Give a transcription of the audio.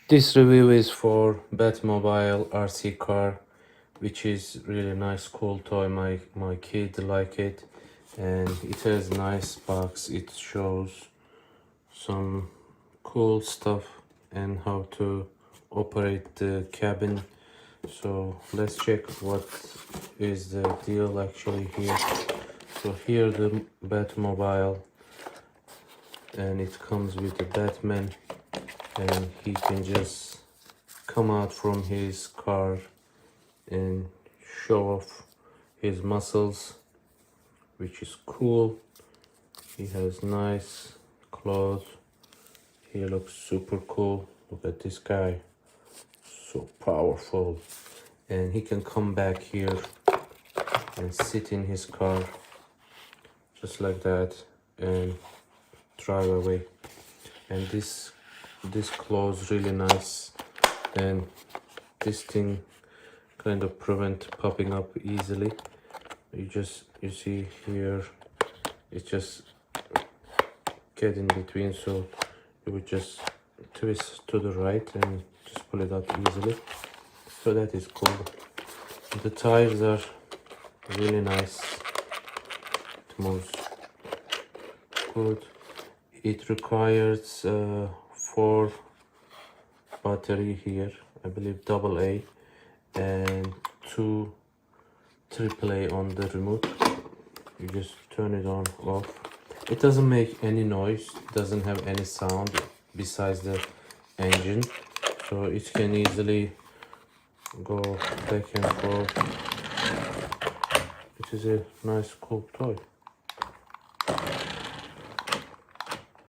This review is for Batmobile RC car, which is really nice, cool toy. My kid like it, and it has nice box. It shows some cool stuff and how to operate the cabin. So let's check what is the deal actually here. So here the Batmobile, and it comes with a Batman, and he can just come out from his car and show off his muscles, which is cool. He has nice clothes. He looks super cool. Look at this guy, so powerful. And he can come back here and sit in his car just like that and drive away. And this clothes really nice, and this thing kind of prevent popping up easily. You see here, it just get in between, so you would just twist to the right and just pull it out easily. So that is cool. The tires are really nice. It moves good. It requires 4 battery here, I believe AA, and 2 AAA on the remote. You just turn it on, off. It doesn't make any noise, it doesn't have any sound besides the engine, so it can easily go back and forth. It is a nice, cool toy.